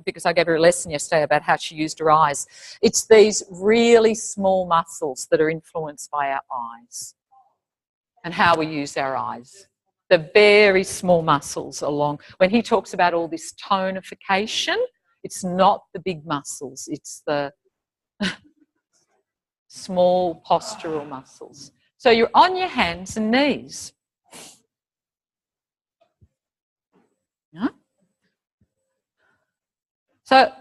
because I gave her a lesson yesterday about how she used her eyes. It's these really small muscles that are influenced by our eyes and how we use our eyes. The very small muscles along. When he talks about all this tonification, it's not the big muscles, it's the small postural muscles. So you're on your hands and knees. Yeah? So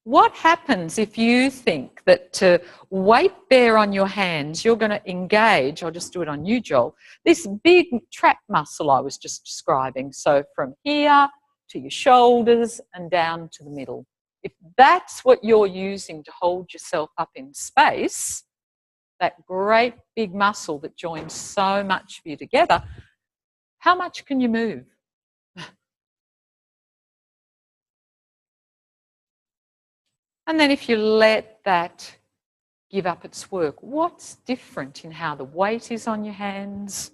what happens if you think that to weight bear on your hands, you're going to engage, I'll just do it on you, Joel, this big trap muscle I was just describing. So from here to your shoulders and down to the middle. If that's what you're using to hold yourself up in space, that great big muscle that joins so much of you together, how much can you move? And then if you let that give up its work, what's different in how the weight is on your hands?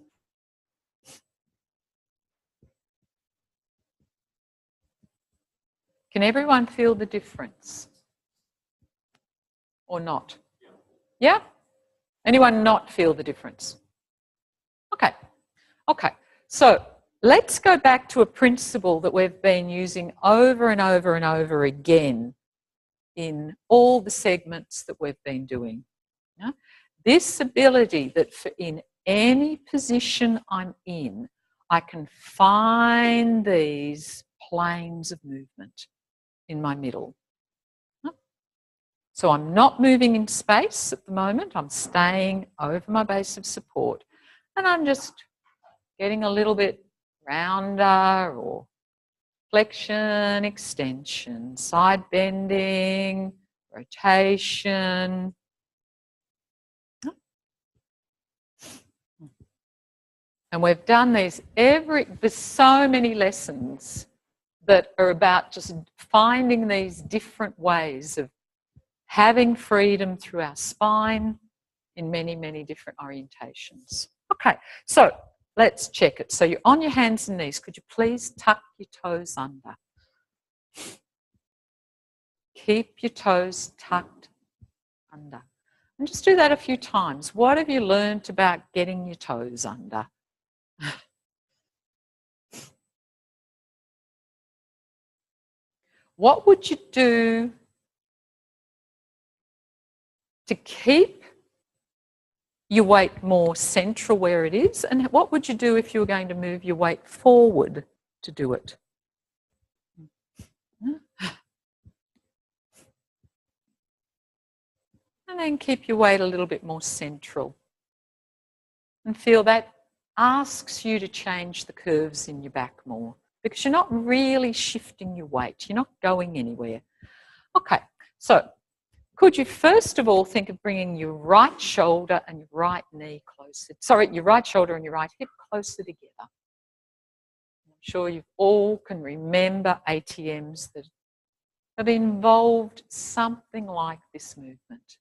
Can everyone feel the difference? Or not? Yeah? Anyone not feel the difference? Okay. Okay. So let's go back to a principle that we've been using over and over and over again in all the segments that we've been doing. Yeah? This ability that in any position I'm in, I can find these planes of movement in my middle. Yeah? So I'm not moving in space at the moment, I'm staying over my base of support and I'm just getting a little bit rounder or flexion, extension, side bending, rotation. And we've done these there's so many lessons that are about just finding these different ways of having freedom through our spine in many, many different orientations. Okay, so let's check it. So you're on your hands and knees. Could you please tuck your toes under? Keep your toes tucked under. And just do that a few times. What have you learned about getting your toes under? What would you do to keep your weight more central where it is? And what would you do if you were going to move your weight forward to do it? And then keep your weight a little bit more central. And feel that asks you to change the curves in your back more because you're not really shifting your weight. You're not going anywhere. Okay, so could you first of all think of bringing your right shoulder and your right knee closer? Sorry, your right shoulder and your right hip closer together. I'm sure you all can remember ATMs that have involved something like this movement.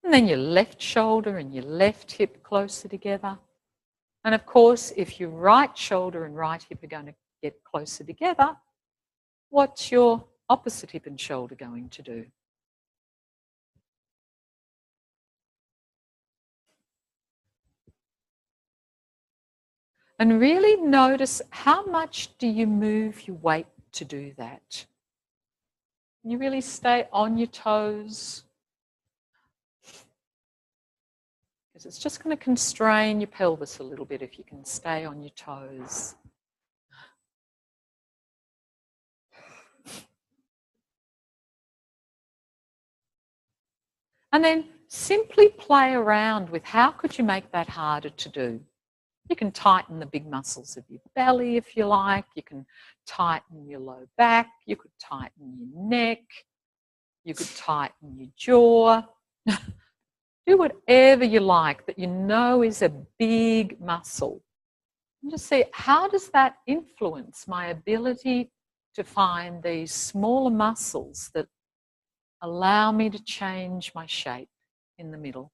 And then your left shoulder and your left hip closer together. And of course, if your right shoulder and right hip are going to get closer together, what's your opposite hip and shoulder going to do? And really notice how much do you move your weight to do that? Can you really stay on your toes? Because it's just going to constrain your pelvis a little bit if you can stay on your toes. And then simply play around with how could you make that harder to do. You can tighten the big muscles of your belly if you like. You can tighten your low back. You could tighten your neck. You could tighten your jaw. Do whatever you like that you know is a big muscle. And just see, how does that influence my ability to find these smaller muscles that allow me to change my shape in the middle.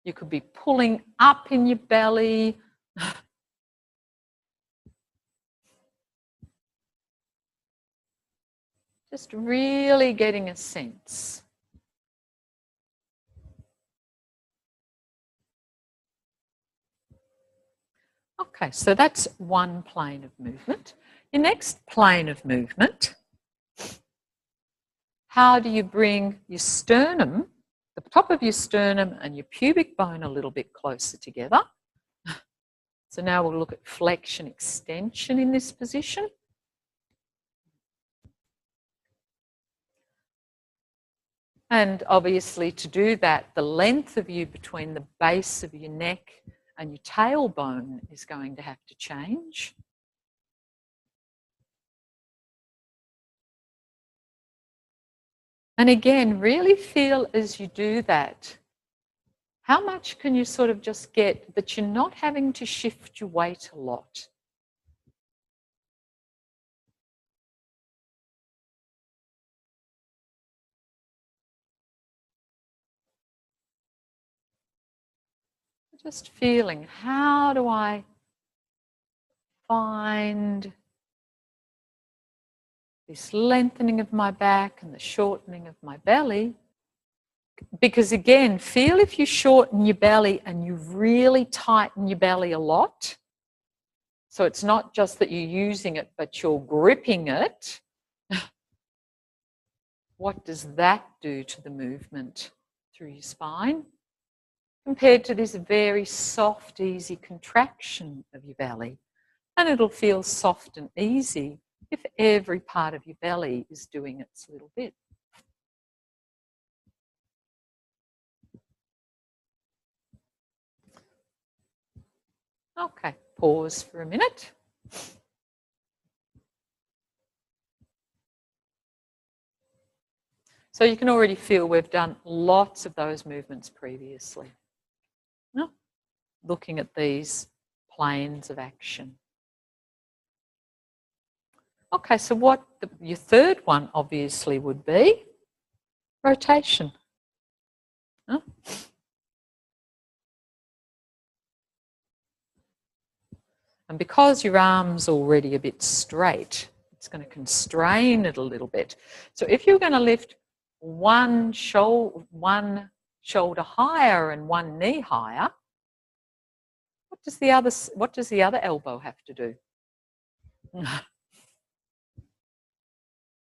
You could be pulling up in your belly. Just really getting a sense. Okay, so that's one plane of movement. Your next plane of movement, how do you bring your sternum, the top of your sternum and your pubic bone a little bit closer together? So now we'll look at flexion, extension in this position. And obviously to do that, the length of you between the base of your neck and your tailbone is going to have to change. And again, really feel as you do that, how much can you sort of just get that you're not having to shift your weight a lot? Just feeling, how do I find this lengthening of my back and the shortening of my belly? Because again, feel if you shorten your belly and you really tighten your belly a lot. So it's not just that you're using it, but you're gripping it. What does that do to the movement through your spine? Compared to this very soft, easy contraction of your belly. And it'll feel soft and easy if every part of your belly is doing its little bit. Okay, pause for a minute. So you can already feel we've done lots of those movements previously. No? Looking at these planes of action. Okay, so what your third one obviously would be rotation. No? And because your arm's already a bit straight, it's going to constrain it a little bit. So if you're going to lift one shoulder higher and one knee higher, what does the other elbow have to do?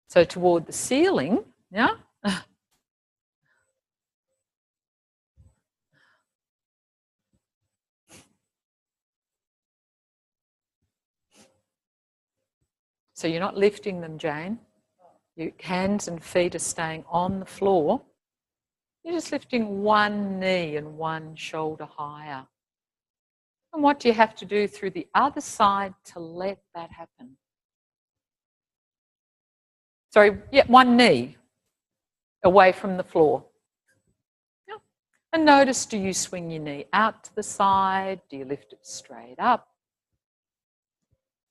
So toward the ceiling, yeah? So you're not lifting them, Jane. Your hands and feet are staying on the floor. You're just lifting one knee and one shoulder higher. And what do you have to do through the other side to let that happen? Sorry, yeah, one knee away from the floor. Yeah. And notice, do you swing your knee out to the side? Do you lift it straight up?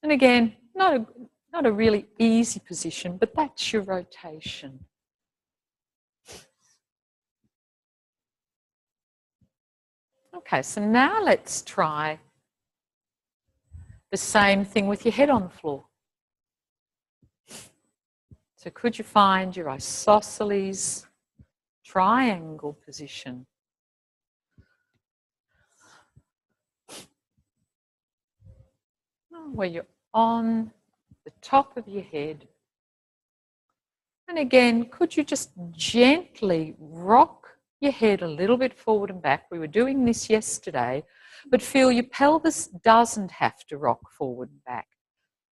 And again, not a really easy position, but that's your rotation. Okay, so now let's try the same thing with your head on the floor. So could you find your isosceles triangle position? Where you're on the top of your head. And again, could you just gently rock your head a little bit forward and back? We were doing this yesterday, but feel your pelvis doesn't have to rock forward and back.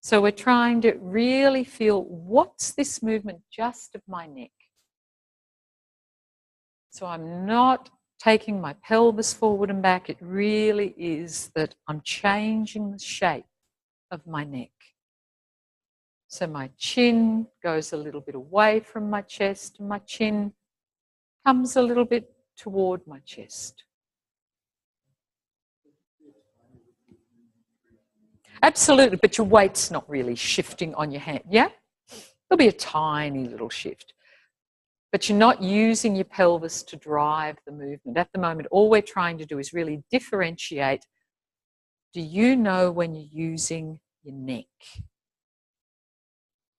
So we're trying to really feel, what's this movement just of my neck? So I'm not taking my pelvis forward and back. It really is that I'm changing the shape of my neck. So my chin goes a little bit away from my chest and my chin comes a little bit toward my chest. Absolutely, but your weight's not really shifting on your hand, yeah? There'll be a tiny little shift, but you're not using your pelvis to drive the movement. At the moment, all we're trying to do is really differentiate. Do you know when you're using your neck?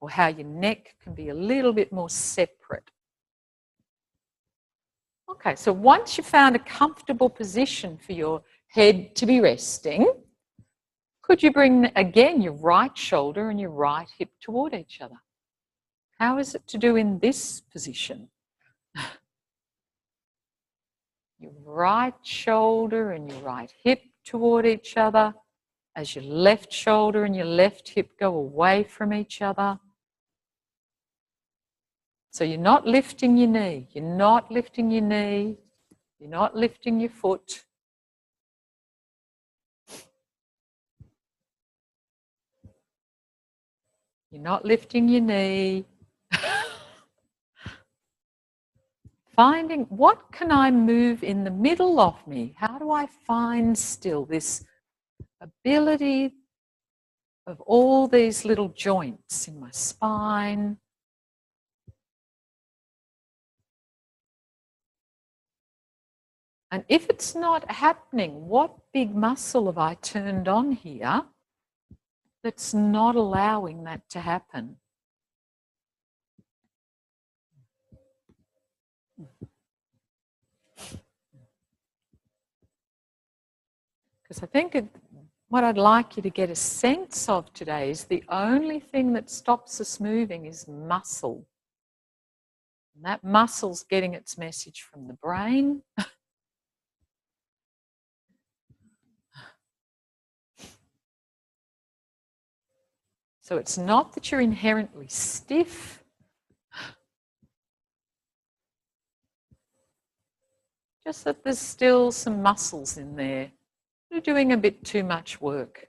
Or how your neck can be a little bit more separate. Okay, so once you've found a comfortable position for your head to be resting, could you bring, again, your right shoulder and your right hip toward each other? How is it to do in this position? Your right shoulder and your right hip toward each other as your left shoulder and your left hip go away from each other. So you're not lifting your knee, you're not lifting your knee, you're not lifting your foot. You're not lifting your knee. Finding what can I move in the middle of me? How do I find still this ability of all these little joints in my spine? And if it's not happening, what big muscle have I turned on here that's not allowing that to happen? Because I think what I'd like you to get a sense of today is the only thing that stops us moving is muscle. And that muscle's getting its message from the brain. So it's not that you're inherently stiff. Just that there's still some muscles in there. You're doing a bit too much work.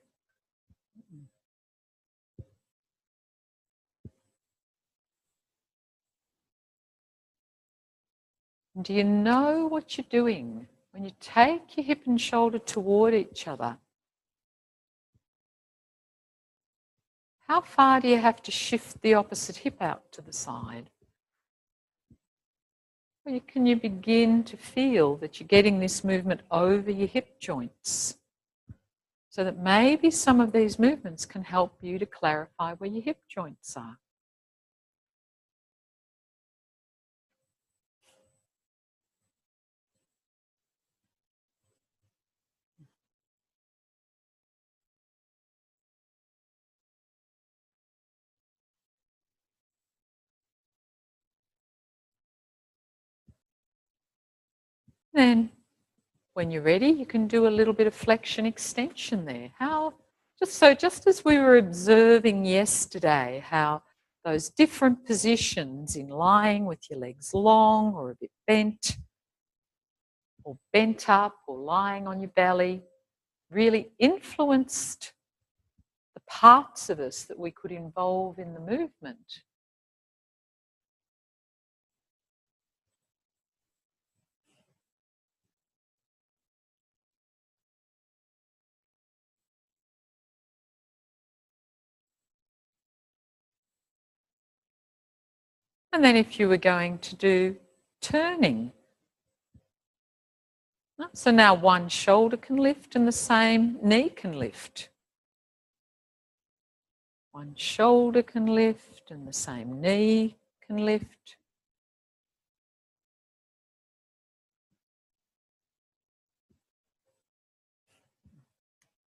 Do you know what you're doing when you take your hip and shoulder toward each other? How far do you have to shift the opposite hip out to the side? Or can you begin to feel that you're getting this movement over your hip joints? So that maybe some of these movements can help you to clarify where your hip joints are. Then, when you're ready, you can do a little bit of flexion extension there. Just as we were observing yesterday, how those different positions in lying with your legs long or a bit bent, or bent up, or lying on your belly, really influenced the parts of us that we could involve in the movement. And then if you were going to do turning, so now one shoulder can lift and the same knee can lift. One shoulder can lift and the same knee can lift.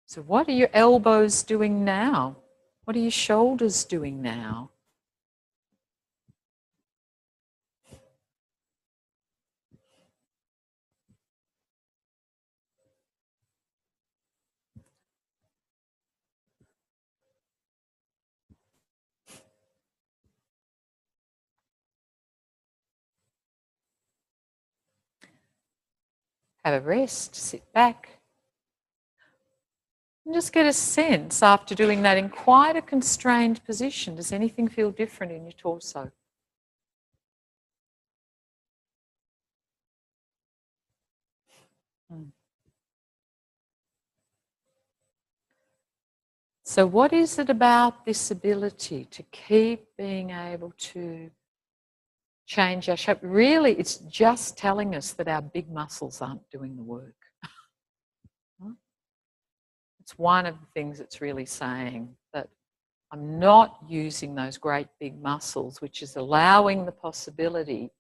So what are your elbows doing now? What are your shoulders doing now? Have a rest, sit back. And just get a sense after doing that in quite a constrained position. Does anything feel different in your torso? So what is it about this ability to keep being able to change our shape? Really, it's just telling us that our big muscles aren't doing the work. It's one of the things it's really saying, that I'm not using those great big muscles, which is allowing the possibility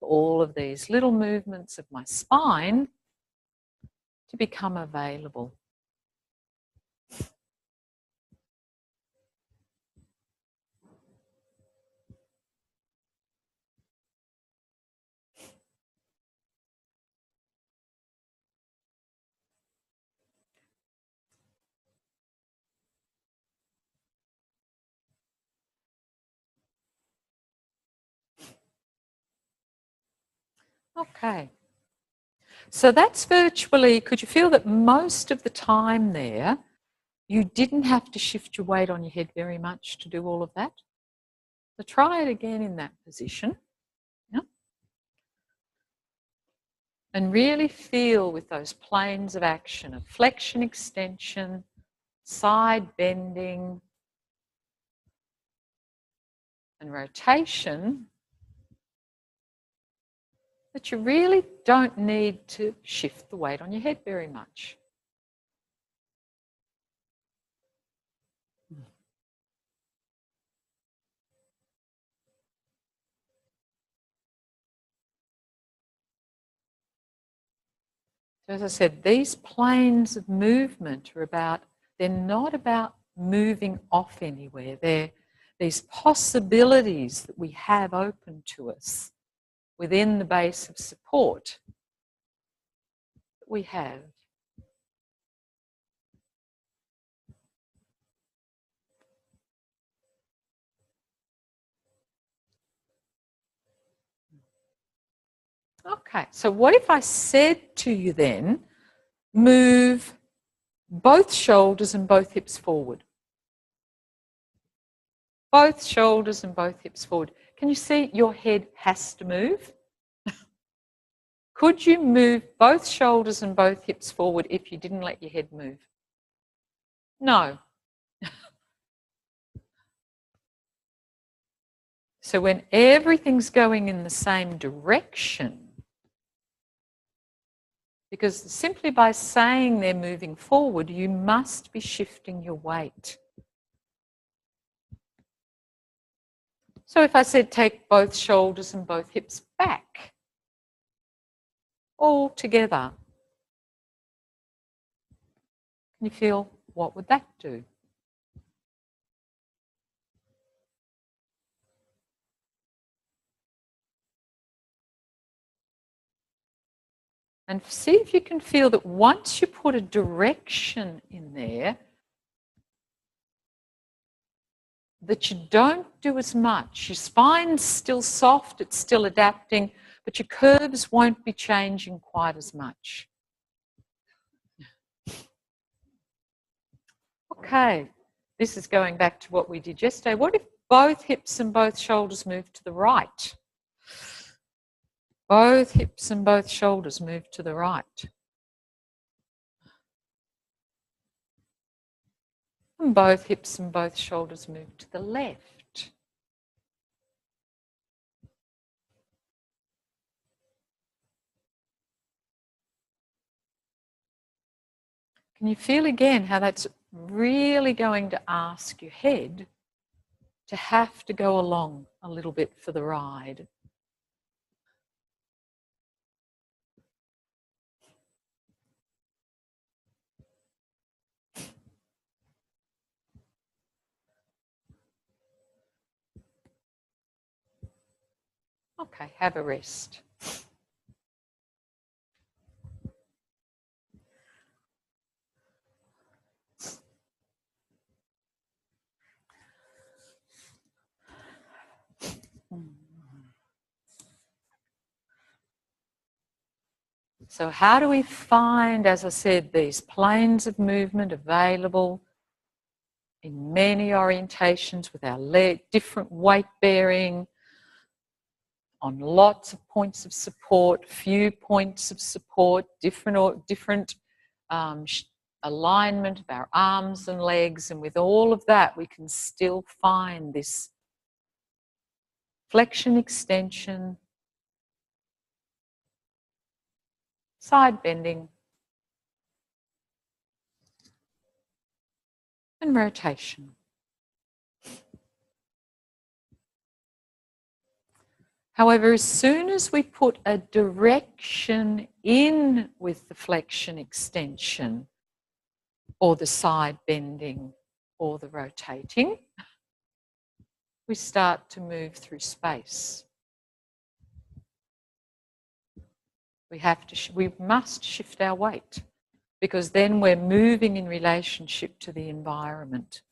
for all of these little movements of my spine to become available. Okay. So that's virtually, could you feel that most of the time there, you didn't have to shift your weight on your head very much to do all of that? So try it again in that position. Yeah. And really feel with those planes of action of flexion, extension, side bending, and rotation, that you really don't need to shift the weight on your head very much. So as I said, these planes of movement are about, they're not about moving off anywhere. They're these possibilities that we have open to us within the base of support that we have. Okay, so what if I said to you then, move both shoulders and both hips forward? Both shoulders and both hips forward. Can you see your head has to move? Could you move both shoulders and both hips forward if you didn't let your head move? No. So when everything's going in the same direction, because simply by saying they're moving forward, you must be shifting your weight. So if I said take both shoulders and both hips back, all together, can you feel what would that do? And see if you can feel that once you put a direction in there, that you don't do as much. Your spine's still soft, it's still adapting, but your curves won't be changing quite as much. Okay, this is going back to what we did yesterday. What if both hips and both shoulders move to the right? Both hips and both shoulders move to the right. And both hips and both shoulders move to the left. Can you feel again how that's really going to ask your head to have to go along a little bit for the ride? Okay, have a rest. So how do we find, as I said, these planes of movement available in many orientations with our leg, different weight bearing, on lots of points of support, few points of support, different alignment of our arms and legs, and with all of that, we can still find this flexion, extension, side bending, and rotation. However, as soon as we put a direction in with the flexion, extension, or the side bending, or the rotating, we start to move through space. We must shift our weight, because then we're moving in relationship to the environment.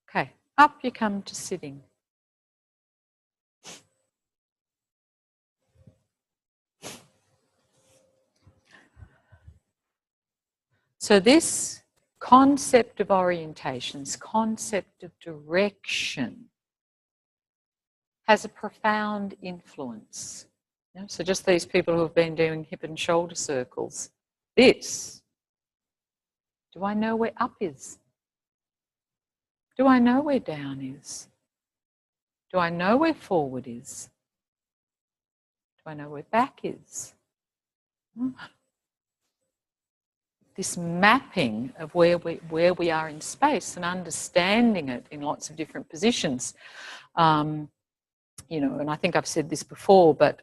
Okay, up you come to sitting. So this concept of orientations, concept of direction, has a profound influence. You know, so just these people who have been doing hip and shoulder circles, this, do I know where up is? Do I know where down is? Do I know where forward is? Do I know where back is? This mapping of where we are in space and understanding it in lots of different positions. You know, and I think I've said this before, but,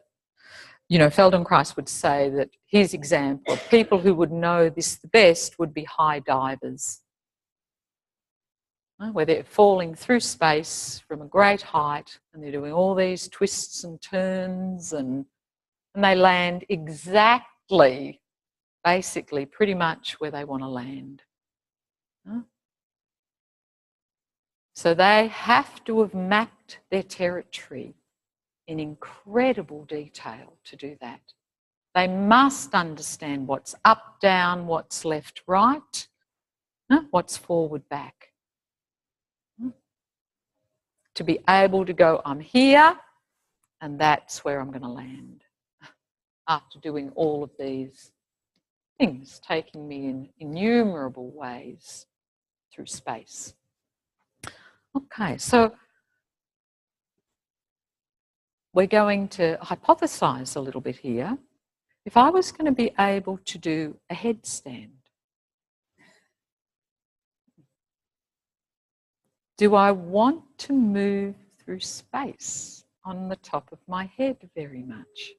you know, Feldenkrais would say that his example of people who would know this the best would be high divers, where they're falling through space from a great height and they're doing all these twists and turns and they land exactly, basically, pretty much where they want to land. So they have to have mapped their territory in incredible detail to do that. They must understand what's up, down, what's left, right, what's forward, back. To be able to go, I'm here, and that's where I'm going to land. After doing all of these things, taking me in innumerable ways through space. Okay, so we're going to hypothesize a little bit here. If I was going to be able to do a headstand, do I want to move through space on the top of my head very much?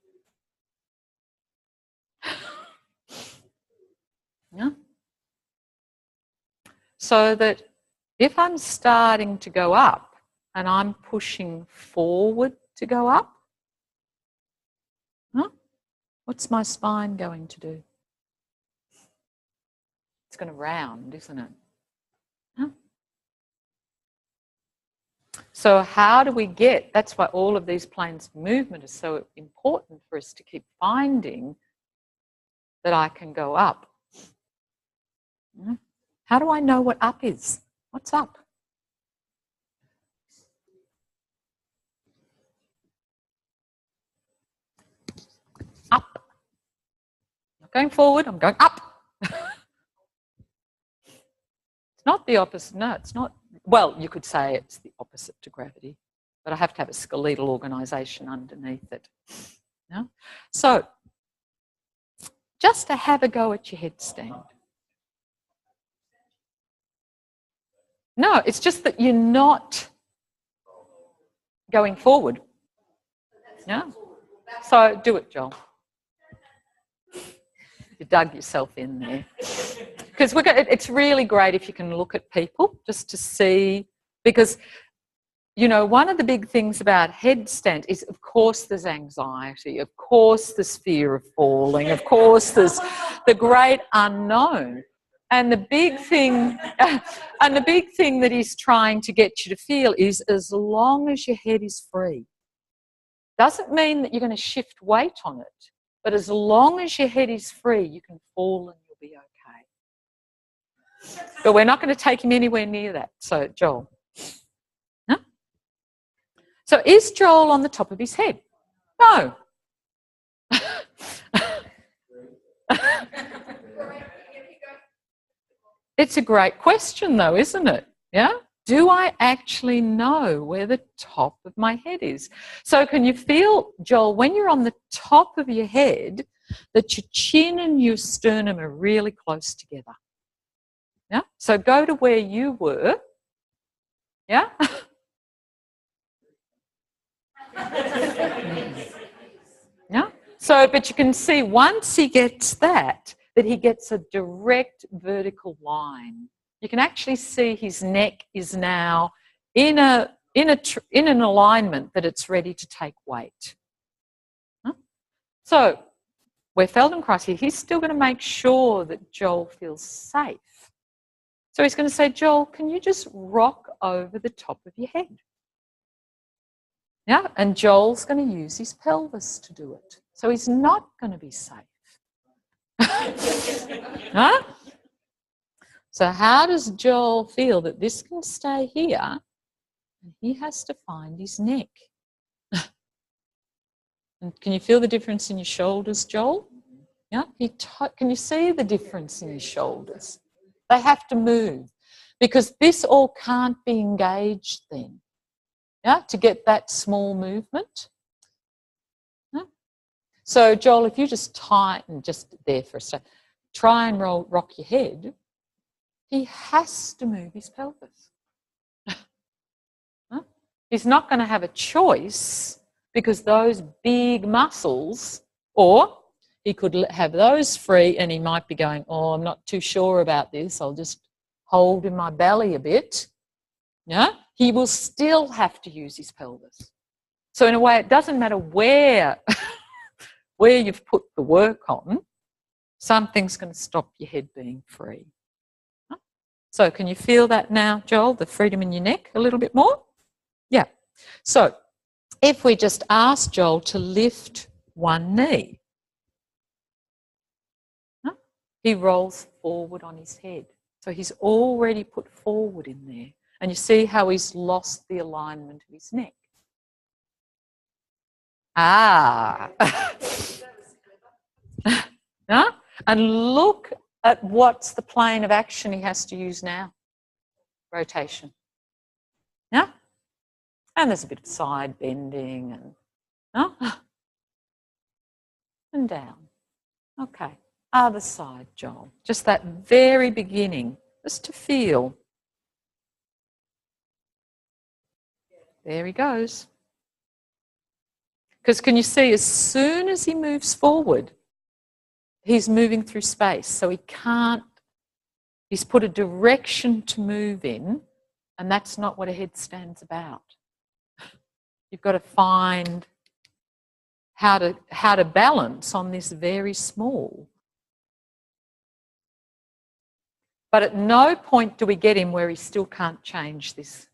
Yeah. So that if I'm starting to go up and I'm pushing forward to go up, what's my spine going to do? It's going to round, isn't it? So how do we get, that's why all of these planes of movement are so important for us to keep finding that I can go up. How do I know what up is? What's up? Up. I'm not going forward, I'm going up. It's not the opposite, no, it's not. Well, you could say it's the opposite to gravity, but I have to have a skeletal organisation underneath it. Yeah? So, just to have a go at your headstand. No, it's just that you're not going forward. Yeah? So do it, Joel. You dug yourself in there. Because it's really great if you can look at people just to see, because, you know, one of the big things about headstand is, of course, there's anxiety, of course, there's fear of falling, of course, there's the great unknown. And the big thing, that he's trying to get you to feel is, as long as your head is free, Doesn't mean that you're going to shift weight on it, but as long as your head is free, you can fall and you'll be okay. But we're not going to take him anywhere near that. So, Joel. Huh? So, is Joel on the top of his head? No. It's a great question, though, isn't it? Yeah? Do I actually know where the top of my head is? So can you feel, Joel, when you're on the top of your head, that your chin and your sternum are really close together? Yeah? So go to where you were. Yeah? Yeah? So, but you can see once he gets that he gets a direct vertical line. You can actually see his neck is now in an alignment that it's ready to take weight. Huh? So where Feldenkrais here, he's still going to make sure that Joel feels safe. So he's going to say, Joel, can you just rock over the top of your head? Yeah, and Joel's going to use his pelvis to do it. So he's not going to be safe. Huh? So how does Joel feel that this can stay here and he has to find his neck? And can you feel the difference in your shoulders, Joel? Yeah? Can you see the difference in your shoulders? They have to move because this all can't be engaged then. Yeah? To get that small movement. Yeah? So Joel, if you just tighten just there for a second, try and rock your head, he has to move his pelvis. Huh? He's not going to have a choice because those big muscles, or he could have those free and he might be going, oh, I'm not too sure about this. I'll just hold in my belly a bit. Yeah? He will still have to use his pelvis. So in a way, it doesn't matter where, where you've put the work on, something's going to stop your head being free. Huh? So can you feel that now, Joel, the freedom in your neck a little bit more? Yeah. So if we just ask Joel to lift one knee, huh? He rolls forward on his head. So he's already put forward in there. And you see how he's lost the alignment of his neck. Ah. Huh? And look at what's the plane of action he has to use now. Rotation. Yeah? And there's a bit of side bending and, huh? And down. Okay. Other side, Joel. Just that very beginning, just to feel. There he goes. Because can you see, as soon as he moves forward, he's moving through space. So he can't, he's put a direction to move in, and that's not what a headstand's about. You've got to find how to balance on this very small. But at no point do we get him where he still can't change this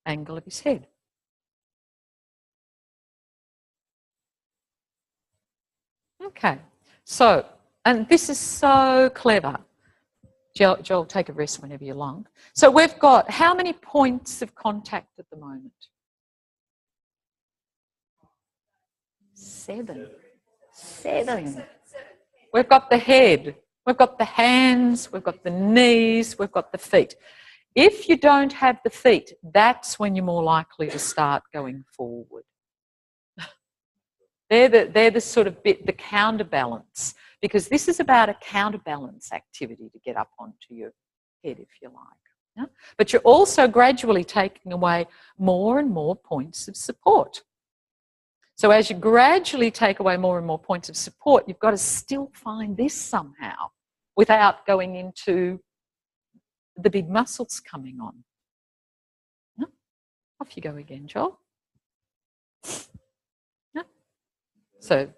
angle of his head. Okay, so, and this is so clever. Joel, take a rest whenever you like. So we've got how many points of contact at the moment? 7. 7. We've got the head, we've got the hands, we've got the knees, we've got the feet. If you don't have the feet, that's when you're more likely to start going forward. They're the sort of bit, the counterbalance, because this is about a counterbalance activity to get up onto your head, if you like. Yeah? But you're also gradually taking away more and more points of support. So as you gradually take away more and more points of support, you've got to still find this somehow without going into the big muscles coming on. Yeah? Off you go again, Joel. Yeah? So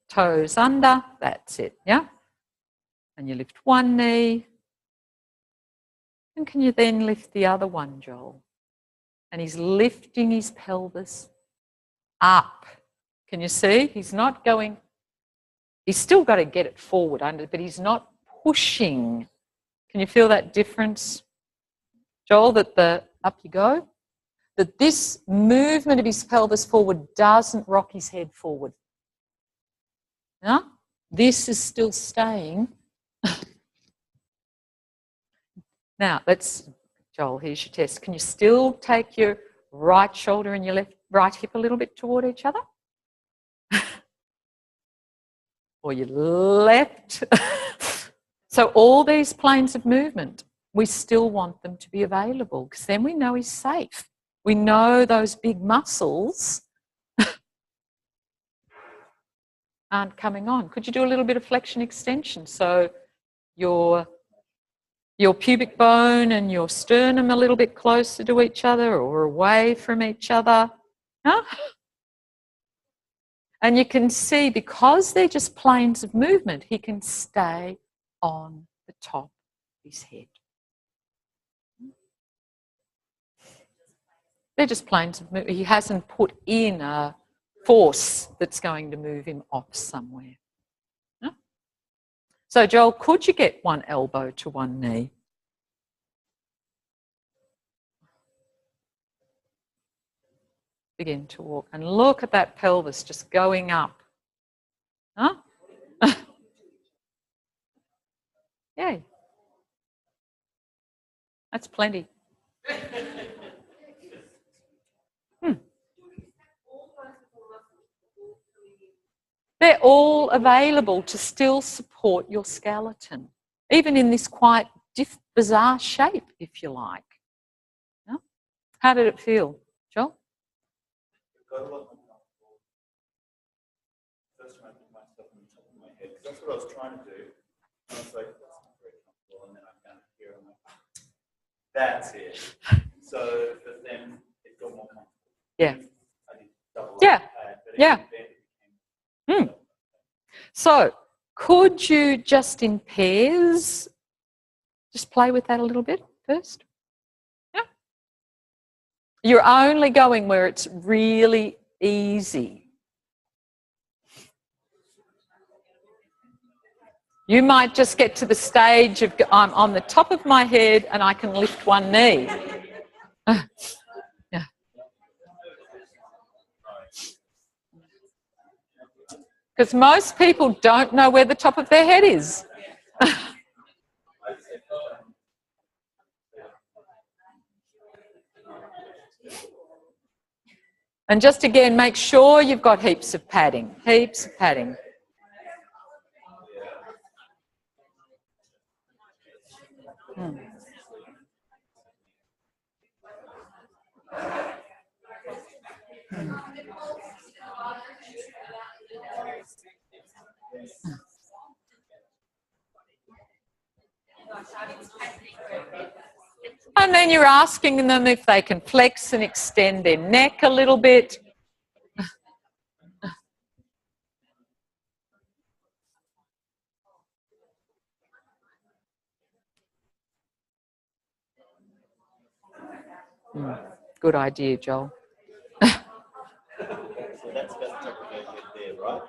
toes under, that's it, yeah? And you lift one knee. And can you then lift the other one, Joel? And he's lifting his pelvis up. Can you see? He's not going, he's still got to get it forward under, but he's not pushing. Can you feel that difference, Joel, that the, up you go? That this movement of his pelvis forward doesn't rock his head forward. No? This is still staying. Now, let's, Joel, here's your test. Can you still take your right shoulder and your right hip a little bit toward each other? Or your left? So all these planes of movement, we still want them to be available because then we know he's safe. We know those big muscles aren't coming on. Could you do a little bit of flexion extension? So your pubic bone and your sternum a little bit closer to each other or away from each other. Huh? And you can see, because they're just planes of movement, he can stay on the top of his head. They're just planes of movement. He hasn't put in a force that's going to move him off somewhere. Huh? So, Joel, could you get one elbow to one knee? Begin to walk and look at that pelvis just going up. Huh? Yay. That's plenty. They're all available to still support your skeleton, even in this quite bizarre shape, if you like. Yeah? How did it feel, Joel? First time I put myself on the top of my head, because that's what I was trying to do. And I was like, that's not very comfortable. And then I found it here. I'm like, that's it. So, but then it got more comfortable. Yeah. I did double yeah. pad, but yeah. So, could you just in pairs just play with that a little bit first? Yeah. You're only going where it's really easy. You might just get to the stage of I'm on the top of my head and I can lift one knee. Yeah. Because most people don't know where the top of their head is. And just again, make sure you've got heaps of padding, heaps of padding. And then you're asking them if they can flex and extend their neck a little bit. Good idea, Joel. So that's the top of her head there, right?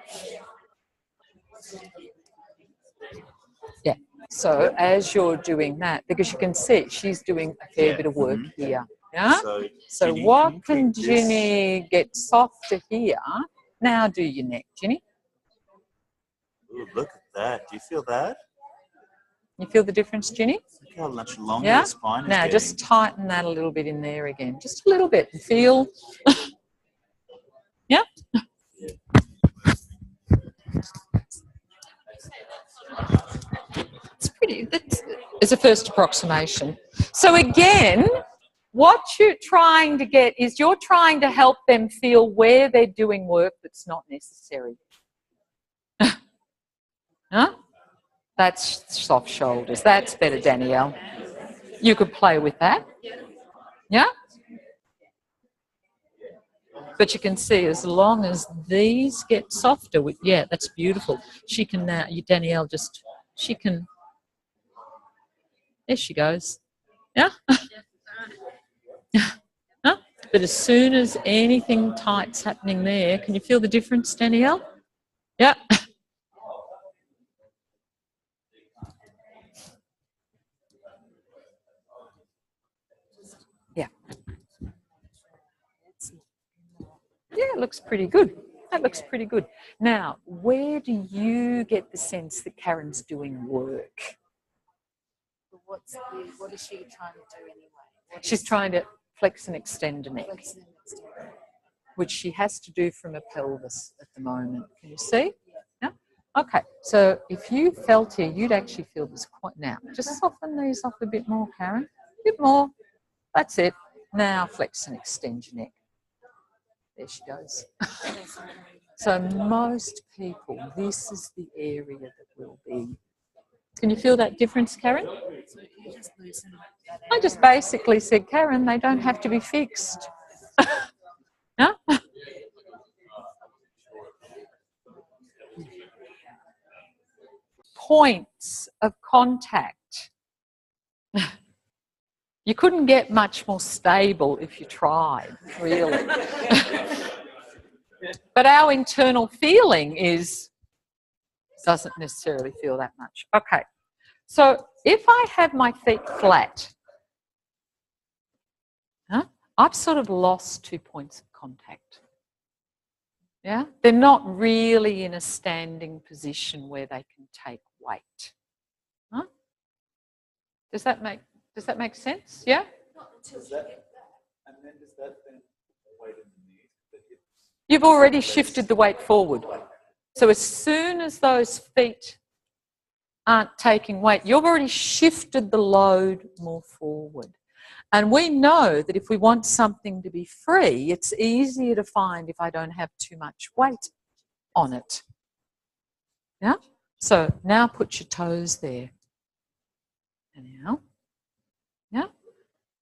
Yeah. So as you're doing that, because you can see she's doing a fair bit of work here. Yeah. So Ginny, what can Ginny get softer here? Now do your neck, Ginny. Ooh, look at that. Do you feel that? You feel the difference, Ginny? Look how much longer the spine is now getting. just tighten that a little bit in there again. Just a little bit. Feel. Yeah? It's pretty. It's a first approximation. So again, what you're trying to get is you're trying to help them feel where they're doing work that's not necessary. Huh? That's soft shoulders. That's better, Danielle. You could play with that. Yeah? But you can see as long as these get softer, yeah, that's beautiful. She can now, Danielle just, she can, there she goes. Yeah? Huh? But as soon as anything tight's happening there, can you feel the difference, Danielle? Yeah. Yeah. Yeah, it looks pretty good. That looks pretty good. Now, where do you get the sense that Karen's doing work? What is she trying to do anyway? She's trying to flex and extend a neck, which she has to do from a pelvis at the moment. Can you see? Yeah. Okay. So if you felt here, you'd actually feel this quite now. Just soften these off a bit more, Karen. A bit more. That's it. Now flex and extend your neck. There she goes. So most people, this is the area that will be. Can you feel that difference, Karen? I just basically said, Karen, they don't have to be fixed. No? Points of contact. You couldn't get much more stable if you tried, really. But our internal feeling doesn't necessarily feel that much. Okay, so if I have my feet flat, I've sort of lost 2 points of contact. Yeah, they're not really in a standing position where they can take weight. Huh? Does that make sense? Yeah. Does that, and then does that then weight in the knees? You've already shifted the weight forward. So as soon as those feet aren't taking weight, you've already shifted the load more forward. And we know that if we want something to be free, it's easier to find if I don't have too much weight on it. Yeah? So now put your toes there. And now. Yeah?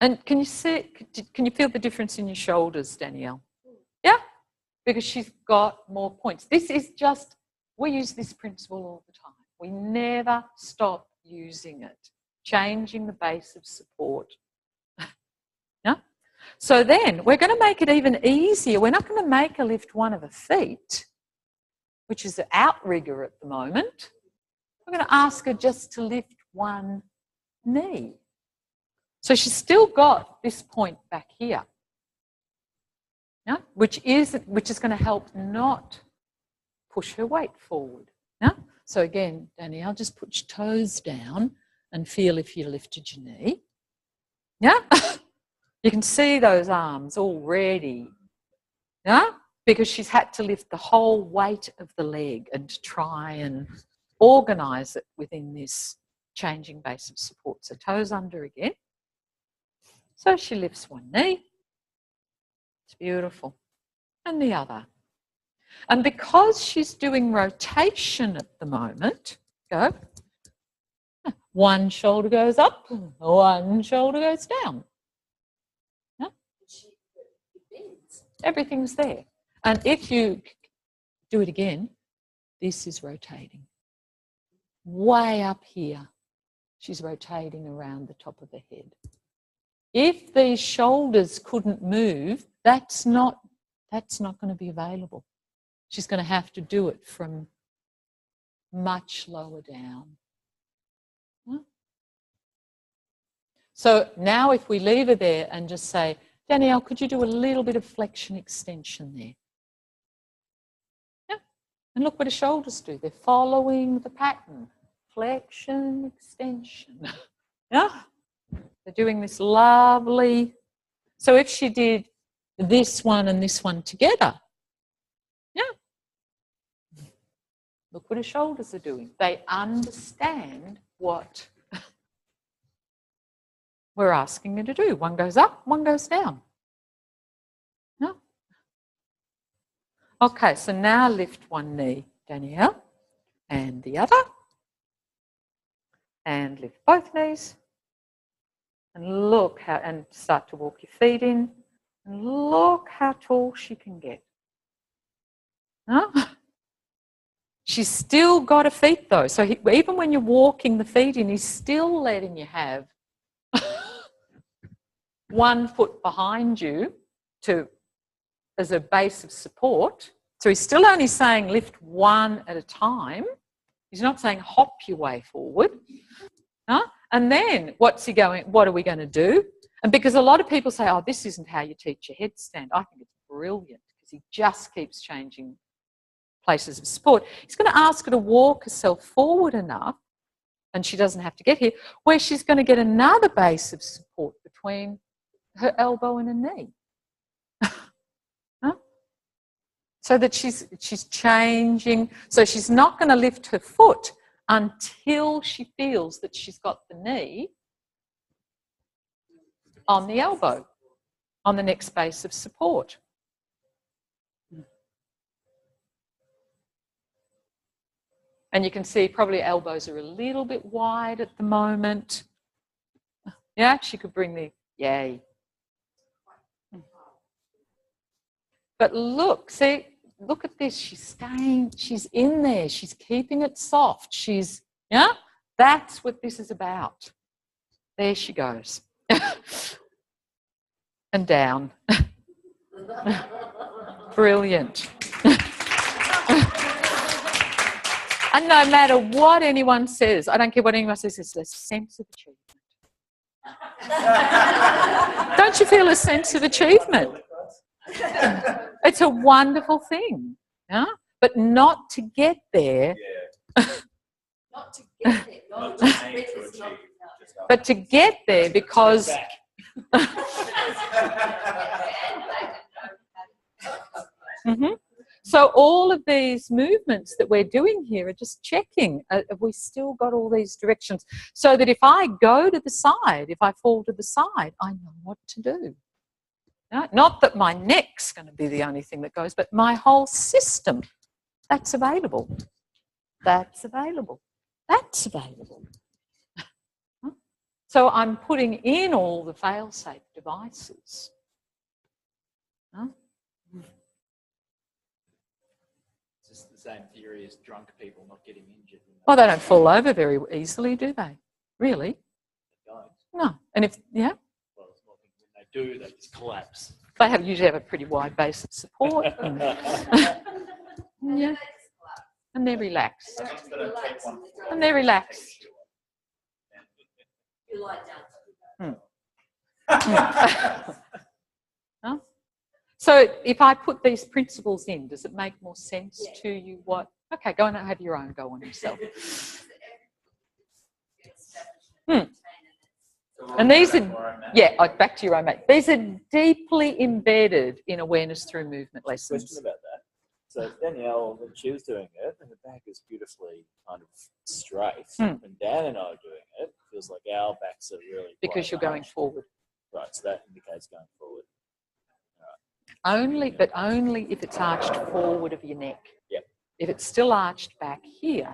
And can you feel the difference in your shoulders, Danielle? Yeah? Because she's got more points. This is just, we use this principle all the time. We never stop using it. Changing the base of support. Yeah? So then we're going to make it even easier. We're not going to make her lift one of her feet, which is an outrigger at the moment. We're going to ask her just to lift one knee. So she's still got this point back here, yeah? which is going to help not push her weight forward. Yeah? So again, Danielle, just put your toes down and feel if you lifted your knee. Yeah? You can see those arms already, yeah? Because she's had to lift the whole weight of the leg and to try and organise it within this changing base of support. So toes under again. So she lifts one knee. It's beautiful. And the other. And because she's doing rotation at the moment, go. One shoulder goes up, one shoulder goes down. Yeah? Everything's there. And if you do it again, this is rotating. Way up here, she's rotating around the top of the head. If these shoulders couldn't move, that's not going to be available. She's going to have to do it from much lower down. So now if we leave her there and just say, Danielle, could you do a little bit of flexion extension there? Yeah. And look what her shoulders do. They're following the pattern. Flexion, extension. Yeah. They're doing this lovely. So if she did this one and this one together, yeah. Look what her shoulders are doing. They understand what we're asking her to do. One goes up, one goes down. Yeah. Okay, so now lift one knee, Danielle, and the other. And lift both knees. And look how, and start to walk your feet in. And look how tall she can get. Huh? She's still got her feet though. So even when you're walking the feet in, he's still letting you have 1 foot behind you as a base of support. So he's still only saying lift one at a time. He's not saying hop your way forward. Huh? And then what are we going to do? And because a lot of people say, oh, this isn't how you teach a headstand. I think it's brilliant because he just keeps changing places of support. He's going to ask her to walk herself forward enough, and she doesn't have to get here, where she's going to get another base of support between her elbow and her knee. Huh? So that she's changing. So she's not going to lift her foot until she feels that she's got the knee on the elbow, on the next base of support. And you can see probably elbows are a little bit wide at the moment. Yeah, she could bring the, yay. But look, see, look at this. She's staying, she's in there. She's keeping it soft. Yeah, that's what this is about. There she goes. And down. Brilliant. And no matter what anyone says, I don't care what anyone says, it's a sense of achievement. Don't you feel a sense of achievement? It's a wonderful thing. Yeah? But not to get there. Yeah. Not to get it. Not to aim to achieve. But to get there because... Mm-hmm. So all of these movements that we're doing here are just checking, have we still got all these directions? So that if I go to the side, if I fall to the side, I know what to do. No? Not that my neck's going to be the only thing that goes, but my whole system, that's available. That's available. That's available. So I'm putting in all the fail-safe devices. Huh? It's the same theory as drunk people not getting injured. Well, they don't fall over very easily, do they? Really? They don't. No. And if, yeah, Well, it's not when they do, they just collapse. they usually have a pretty wide base of support. And, yeah. And they're relaxed. And they're relaxed. You lie down. Huh? So if I put these principles in, does it make more sense to you? What? Okay, go and have your own go on yourself. And these are, yeah, back to your own mate. These are deeply embedded in awareness through movement lessons. Question about that. So Danielle, when she was doing it, her back is beautifully kind of straight. When Dan and I are doing it, it feels like our backs are really Because you're going forward. Right, so that indicates going forward. Only, but only if it's arched forward of your neck. Yep. If it's still arched back here,